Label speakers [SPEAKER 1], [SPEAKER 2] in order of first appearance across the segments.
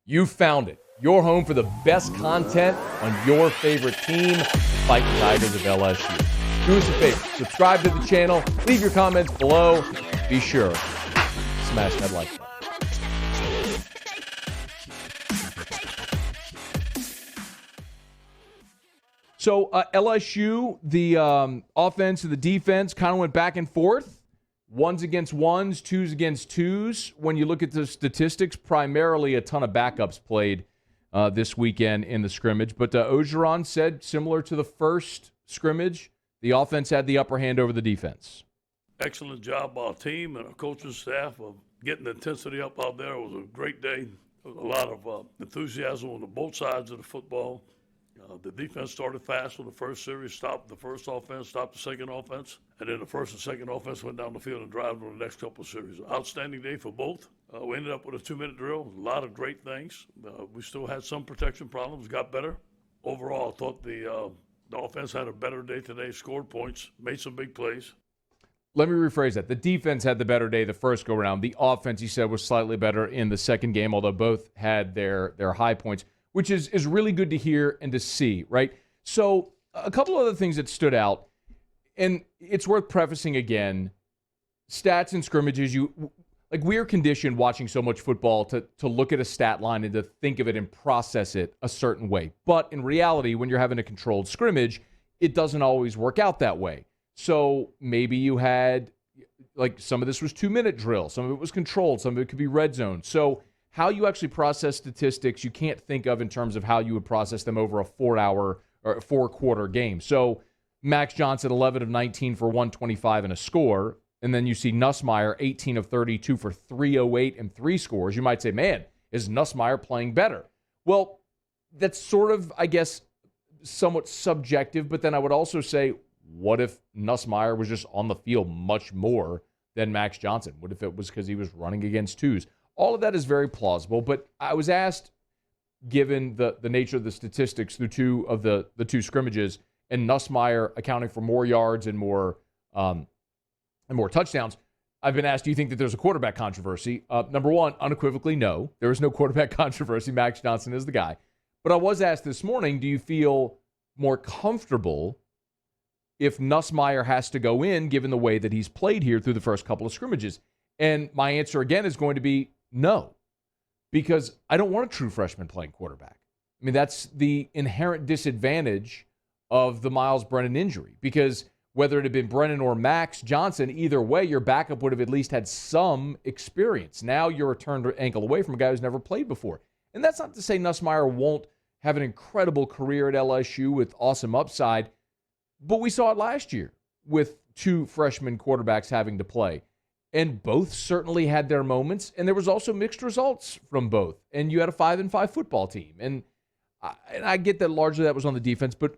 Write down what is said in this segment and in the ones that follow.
[SPEAKER 1] You found it. Your home for the best content on your favorite team, Fighting Tigers of LSU. Do us a favor. Subscribe to the channel. Leave your comments below. Be sure to smash that like button. So LSU, the offense and the defense kind of went back and forth. Ones against ones, twos against twos. When you look at the statistics, primarily a ton of backups played this weekend in the scrimmage. But Orgeron said, similar to the first scrimmage, the offense had the upper hand over the defense.
[SPEAKER 2] Excellent job by our team and our coaching staff of getting the intensity up out there. It was a great day. There was a lot of enthusiasm on both sides of the football. The defense started fast on the first series, stopped the first offense, stopped the second offense, and then the first and second offense went down the field and drove on the next couple of series. Outstanding day for both. We ended up with a 2-minute drill, a lot of great things. We still had some protection problems, got better. Overall, I thought the offense had a better day today, scored points, made some big plays.
[SPEAKER 1] Let me rephrase that. The defense had the better day the first go-around. The offense, he said, was slightly better in the second game, although both had their high points, which is really good to hear and to see, right? So a couple other things that stood out, and it's worth prefacing again, stats and scrimmages, we are conditioned watching so much football to look at a stat line and to think of it and process it a certain way. But in reality, when you're having a controlled scrimmage, it doesn't always work out that way. So maybe you had, some of this was 2-minute drill, some of it was controlled, some of it could be red zone. So how you actually process statistics, you can't think of in terms of how you would process them over a 4-hour or 4-quarter game. So Max Johnson, 11 of 19 for 125 and a score. And then you see Nussmeier, 18 of 32 for 308 and 3 scores. You might say, man, is Nussmeier playing better? Well, that's sort of, I guess, somewhat subjective. But then I would also say, what if Nussmeier was just on the field much more than Max Johnson? What if it was because he was running against twos? All of that is very plausible, but I was asked, given the nature of the statistics through two of the two scrimmages, and Nussmeier accounting for more yards and more touchdowns, I've been asked, do you think that there's a quarterback controversy? Number one, unequivocally, no. There is no quarterback controversy. Max Johnson is the guy. But I was asked this morning, do you feel more comfortable if Nussmeier has to go in, given the way that he's played here through the first couple of scrimmages? And my answer, again, is going to be no, because I don't want a true freshman playing quarterback. I mean, that's the inherent disadvantage of the Miles Brennan injury, because whether it had been Brennan or Max Johnson, either way, your backup would have at least had some experience. Now you're a turned ankle away from a guy who's never played before. And that's not to say Nussmeier won't have an incredible career at LSU with awesome upside, but we saw it last year with two freshman quarterbacks having to play. And both certainly had their moments, and there was also mixed results from both. And you had a 5-5 football team. And I get that largely that was on the defense, but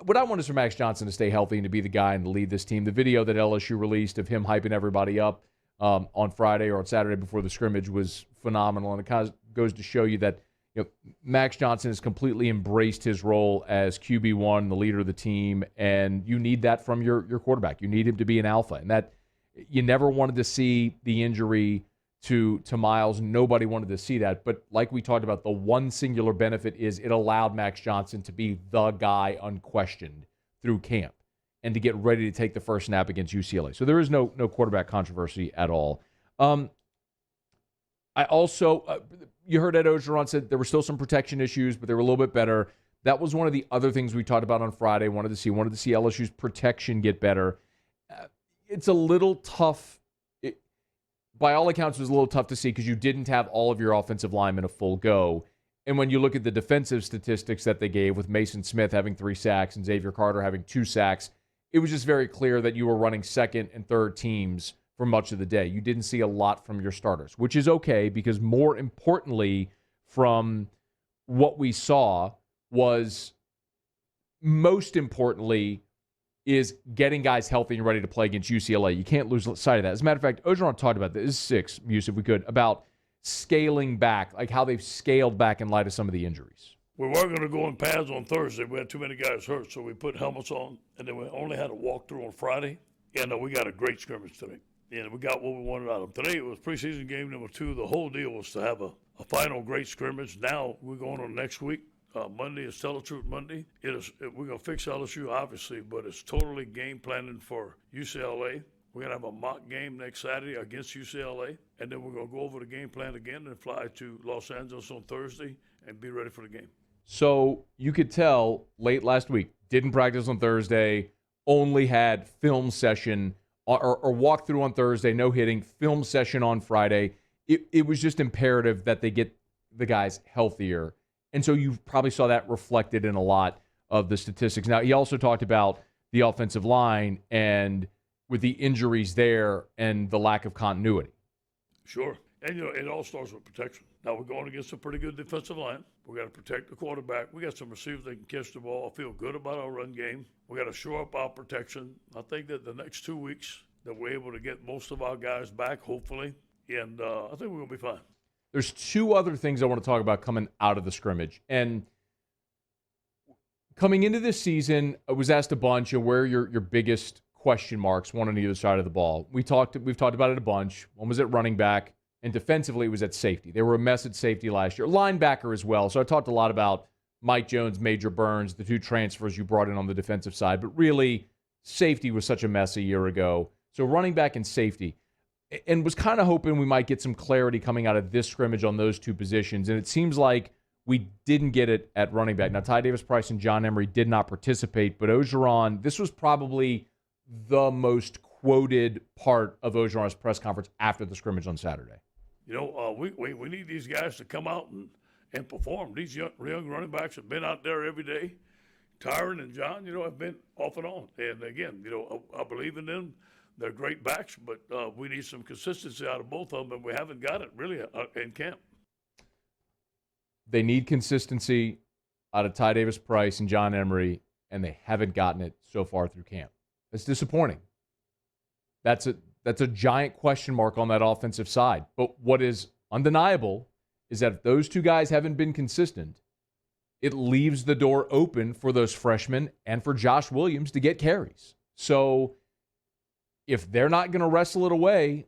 [SPEAKER 1] what I want is for Max Johnson to stay healthy and to be the guy and to lead this team. The video that LSU released of him hyping everybody up on Friday or on Saturday before the scrimmage was phenomenal, and it kind of goes to show you that Max Johnson has completely embraced his role as QB1, the leader of the team, and you need that from your quarterback. You need him to be an alpha, and that you never wanted to see the injury to Miles. Nobody wanted to see that. But like we talked about, the one singular benefit is it allowed Max Johnson to be the guy unquestioned through camp and to get ready to take the first snap against UCLA. So there is no quarterback controversy at all. I also, you heard Ed Orgeron said there were still some protection issues, but they were a little bit better. That was one of the other things we talked about on Friday. Wanted to see LSU's protection get better. It's a little tough. By all accounts, it was a little tough to see because you didn't have all of your offensive linemen a full go. And when you look at the defensive statistics that they gave, with Mason Smith having 3 sacks and Xavier Carter having 2 sacks, it was just very clear that you were running second and third teams for much of the day. You didn't see a lot from your starters, which is okay, because more importantly, from what we saw was, most importantly, is getting guys healthy and ready to play against UCLA. You can't lose sight of that. As a matter of fact, Orgeron talked about this. This is 6, Muse, if we could, about scaling back, like how they've scaled back in light of some of the injuries.
[SPEAKER 2] We were going to go in pads on Thursday. We had too many guys hurt, so we put helmets on, and then we only had a walkthrough on Friday. And we got a great scrimmage today. And we got what we wanted out of them. Today it was preseason game number 2. The whole deal was to have a a final great scrimmage. Now we're going on next week. Monday is Tell the Truth Monday. We're going to fix LSU, obviously, but it's totally game planning for UCLA. We're going to have a mock game next Saturday against UCLA, and then we're going to go over the game plan again and fly to Los Angeles on Thursday and be ready for the game.
[SPEAKER 1] So you could tell late last week, didn't practice on Thursday, only had film session or walkthrough on Thursday, no hitting, film session on Friday. It was just imperative that they get the guys healthier. And so you probably saw that reflected in a lot of the statistics. Now, he also talked about the offensive line and with the injuries there and the lack of continuity.
[SPEAKER 2] Sure. And, it all starts with protection. Now, we're going against a pretty good defensive line. We got to protect the quarterback. We got some receivers that can catch the ball. I feel good about our run game. We got to shore up our protection. I think that the next 2 weeks that we're able to get most of our guys back, hopefully, and I think we're going to be fine.
[SPEAKER 1] There's two other things I want to talk about coming out of the scrimmage. And coming into this season, I was asked a bunch of where your biggest question marks, one on either side of the ball. We've talked about it a bunch. One was at running back, and defensively it was at safety. They were a mess at safety last year. Linebacker as well. So I talked a lot about Mike Jones, Major Burns, the two transfers you brought in on the defensive side. But really, safety was such a mess a year ago. So running back and safety. And was kind of hoping we might get some clarity coming out of this scrimmage on those two positions. And it seems like we didn't get it at running back. Now, Ty Davis-Price and John Emery did not participate, but Orgeron, this was probably the most quoted part of Orgeron's press conference after the scrimmage on Saturday.
[SPEAKER 2] We need these guys to come out and perform. These young running backs have been out there every day. Tyron and John, have been off and on. And again, I believe in them. They're great backs, but we need some consistency out of both of them, and we haven't got it really in camp.
[SPEAKER 1] They need consistency out of Ty Davis-Price and John Emery, and they haven't gotten it so far through camp. That's disappointing. That's a giant question mark on that offensive side. But what is undeniable is that if those two guys haven't been consistent, it leaves the door open for those freshmen and for Josh Williams to get carries. So if they're not going to wrestle it away,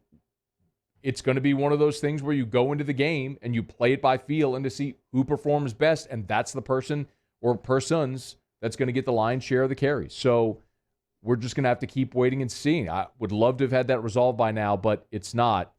[SPEAKER 1] it's going to be one of those things where you go into the game and you play it by feel and to see who performs best, and that's the person or persons that's going to get the lion's share of the carries. So we're just going to have to keep waiting and seeing. I would love to have had that resolved by now, but it's not.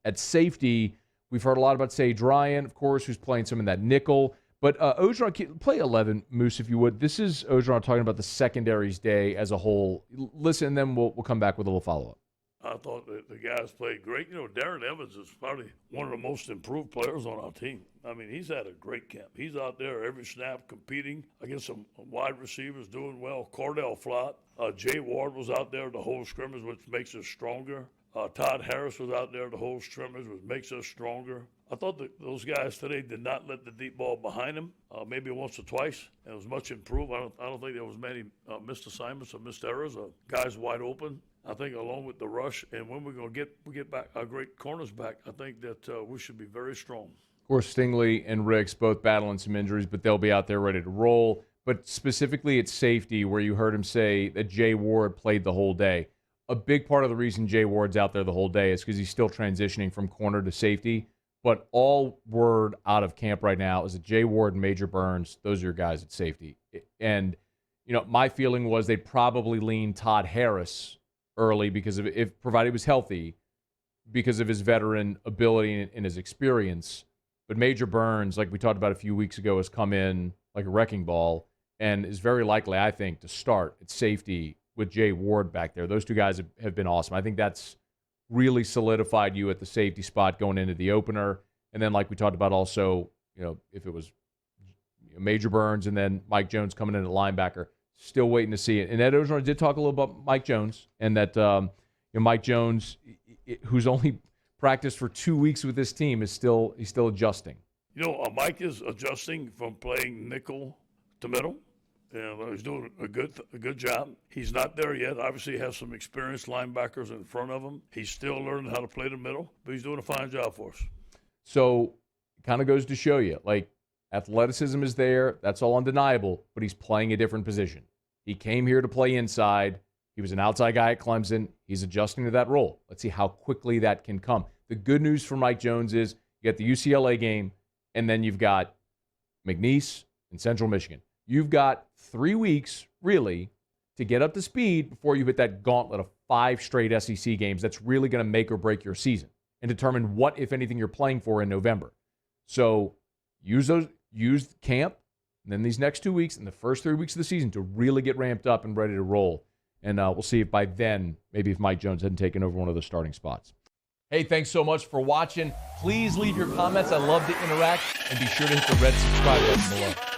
[SPEAKER 1] At safety, we've heard a lot about Sage Ryan, of course, who's playing some in that nickel. But Orgeron, play 11, Moose, if you would. This is Orgeron talking about the secondary's day as a whole. Listen, and then we'll come back with a little follow-up.
[SPEAKER 2] I thought the guys played great. Darren Evans is probably one of the most improved players on our team. I mean, he's had a great camp. He's out there every snap competing against some wide receivers, doing well. Cordell Flott, Jay Ward was out there the whole scrimmage, which makes us stronger. Todd Harris was out there the whole scrimmage, which makes us stronger. I thought that those guys today did not let the deep ball behind them, maybe once or twice. And it was much improved. I don't think there was many missed assignments or missed errors. Guys wide open. I think along with the rush, and when we get back our great corners back, I think that we should be very strong.
[SPEAKER 1] Of course, Stingley and Ricks both battling some injuries, but they'll be out there ready to roll. But specifically at safety, where you heard him say that Jay Ward played the whole day. A big part of the reason Jay Ward's out there the whole day is because he's still transitioning from corner to safety. But all word out of camp right now is that Jay Ward and Major Burns, those are your guys at safety. And, my feeling was they'd probably lean Todd Harris early because of if provided he was healthy, because of his veteran ability and his experience. But Major Burns, like we talked about a few weeks ago, has come in like a wrecking ball and is very likely, I think, to start at safety with Jay Ward back there. Those two guys have been awesome. I think that's really solidified you at the safety spot going into the opener. And then like we talked about also, if it was Major Burns and then Mike Jones coming in at linebacker, still waiting to see it. And Ed Orgeron did talk a little about Mike Jones and that Mike Jones, who's only practiced for 2 weeks with this team, he's still adjusting.
[SPEAKER 2] Mike is adjusting from playing nickel to middle. And he's doing a good job. He's not there yet. Obviously, he has some experienced linebackers in front of him. He's still learning how to play the middle, but he's doing a fine job for us.
[SPEAKER 1] So it kind of goes to show you, athleticism is there. That's all undeniable, but he's playing a different position. He came here to play inside. He was an outside guy at Clemson. He's adjusting to that role. Let's see how quickly that can come. The good news for Mike Jones is You got the UCLA game, and then you've got McNeese and Central Michigan. You've got 3 weeks, really, to get up to speed before you hit that gauntlet of 5 straight SEC games that's really going to make or break your season and determine what, if anything, you're playing for in November. So use camp, and then these next 2 weeks and the first 3 weeks of the season to really get ramped up and ready to roll. And we'll see if by then, maybe if Mike Jones hadn't taken over one of the starting spots. Hey, thanks so much for watching. Please leave your comments. I love to interact. And be sure to hit the red subscribe button below.